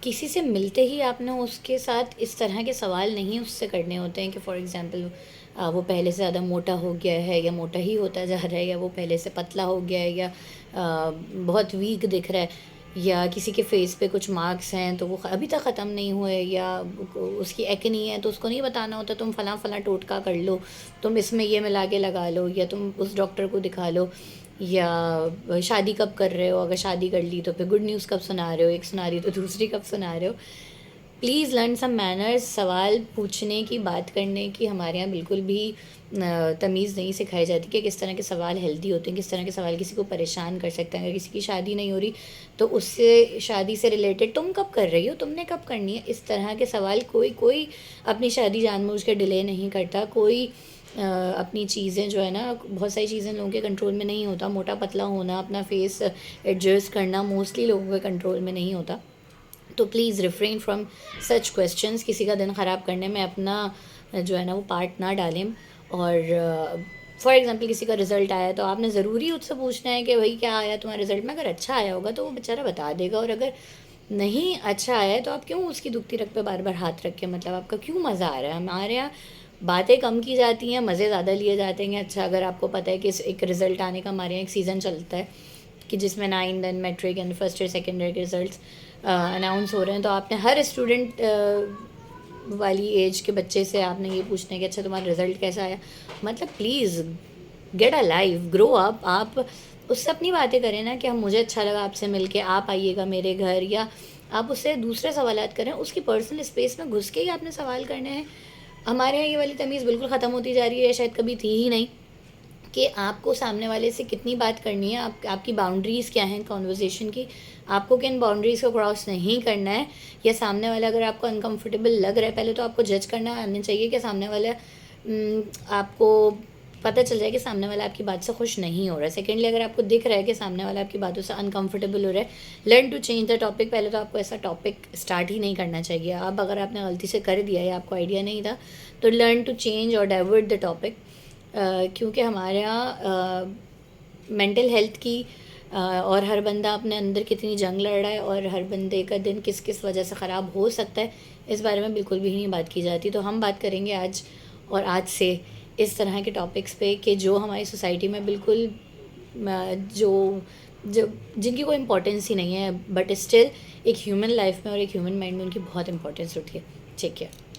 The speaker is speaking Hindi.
किसी से मिलते ही आपने उसके साथ इस तरह के सवाल नहीं उससे करने होते हैं कि फॉर एग्ज़ाम्पल वो पहले से ज़्यादा मोटा हो गया है या मोटा ही होता जा रहा है, या वो पहले से पतला हो गया है, या बहुत वीक दिख रहा है, या किसी के फेस पे कुछ मार्क्स हैं तो वो अभी तक ख़त्म नहीं हुए, या उसकी एक्ने है तो उसको नहीं बताना होता तुम फ़लाँ फ़लाँ टोटका कर लो, तुम इसमें ये मिला के लगा लो, या तुम उस डॉक्टर को दिखा लो, या शादी कब कर रहे हो, अगर शादी कर ली तो फिर गुड न्यूज़ कब सुना रहे हो, एक सुना रही तो दूसरी कब सुना रहे हो। Please learn some manners. सवाल पूछने की, बात करने की हमारे यहाँ बिल्कुल भी तमीज़ नहीं सिखाई जाती कि किस तरह के सवाल हेल्दी होते हैं, किस तरह के सवाल किसी को परेशान कर सकते हैं। अगर किसी की शादी नहीं हो रही तो उससे शादी से रिलेटेड तुम कब कर रही हो, तुमने कब करनी है, इस तरह के सवाल कोई कोई अपनी शादी जानबूझ के डिले नहीं करता। कोई अपनी चीज़ें जो है ना, बहुत सारी चीज़ें लोगों के कंट्रोल में नहीं होता। मोटा पतला होना, अपना फेस एडजस्ट करना मोस्टली लोगों के कंट्रोल में नहीं होता। तो please refrain from such questions. किसी का दिन ख़राब करने में अपना जो है ना वो पार्ट ना डालें। और फॉर एग्ज़ाम्पल किसी का रिज़ल्ट आया तो आपने ज़रूरी उससे पूछना है कि भाई क्या आया तुम्हारा रिज़ल्ट में। अगर अच्छा आया होगा तो वो बेचारा बता देगा, और अगर नहीं अच्छा आया है तो आप क्यों उसकी दुखती रग पे बार बार हाथ रख के, मतलब आपका क्यों मज़ा आ रहा है। हमारे यहाँ बातें कम की जाती हैं, मज़े ज़्यादा लिए जाते हैं। अच्छा, अगर आपको पता है कि एक रिज़ल्ट आने का हमारे यहाँ एक सीज़न चलता है कि जिसमें 9 then matric and first year second year के रिजल्ट्स अनाउंस हो रहे हैं, तो आपने हर स्टूडेंट वाली एज के बच्चे से आपने ये पूछना है कि अच्छा तुम्हारा रिज़ल्ट कैसा आया। मतलब please get a life, grow up. आप उससे अपनी बातें करें ना कि हम, मुझे अच्छा लगा आपसे मिलके, आप आइएगा मेरे घर, या आप उससे दूसरे सवालात करें। उसकी पर्सनल स्पेस में घुस के ही आपने सवाल करने हैं। हमारे यहाँ ये वाली तमीज़ बिल्कुल ख़त्म होती जा रही है, शायद कभी थी ही नहीं, कि आपको सामने वाले से कितनी बात करनी है, आपकी बाउंड्रीज़ क्या हैं कॉन्वर्जेसन की, आपको किन बाउंड्रीज़ को क्रॉस नहीं करना है। या सामने वाला अगर आपको अनकंफर्टेबल लग रहा है, पहले तो आपको जज करना आना चाहिए कि सामने वाला आपको पता चल जाए कि सामने वाला आपकी बात से खुश नहीं हो रहा है। सेकेंडली, अगर आपको दिख रहा है कि सामने वाला आपकी बातों से अनकंफर्टेबल हो रहा है, learn to change the topic. पहले तो आपको ऐसा टॉपिक स्टार्ट ही नहीं करना चाहिए। अब अगर आपने गलती से कर दिया या आपको आइडिया नहीं था, तो लर्न टू चेंज और डाइवर्ट द टॉपिक। क्योंकि हमारे यहाँ मेंटल हेल्थ की और हर बंदा अपने अंदर कितनी जंग लड़ रहा है, और हर बंदे का दिन किस किस वजह से ख़राब हो सकता है, इस बारे में बिल्कुल भी नहीं बात की जाती। तो हम बात करेंगे आज, और आज से इस तरह के टॉपिक्स पे कि जो हमारी सोसाइटी में बिल्कुल जो जो जिनकी कोई इम्पोर्टेंस ही नहीं है, बट स्टिल एक ह्यूमन लाइफ में और एक ह्यूमन माइंड में उनकी बहुत इंपॉर्टेंस होती है। ठीक है।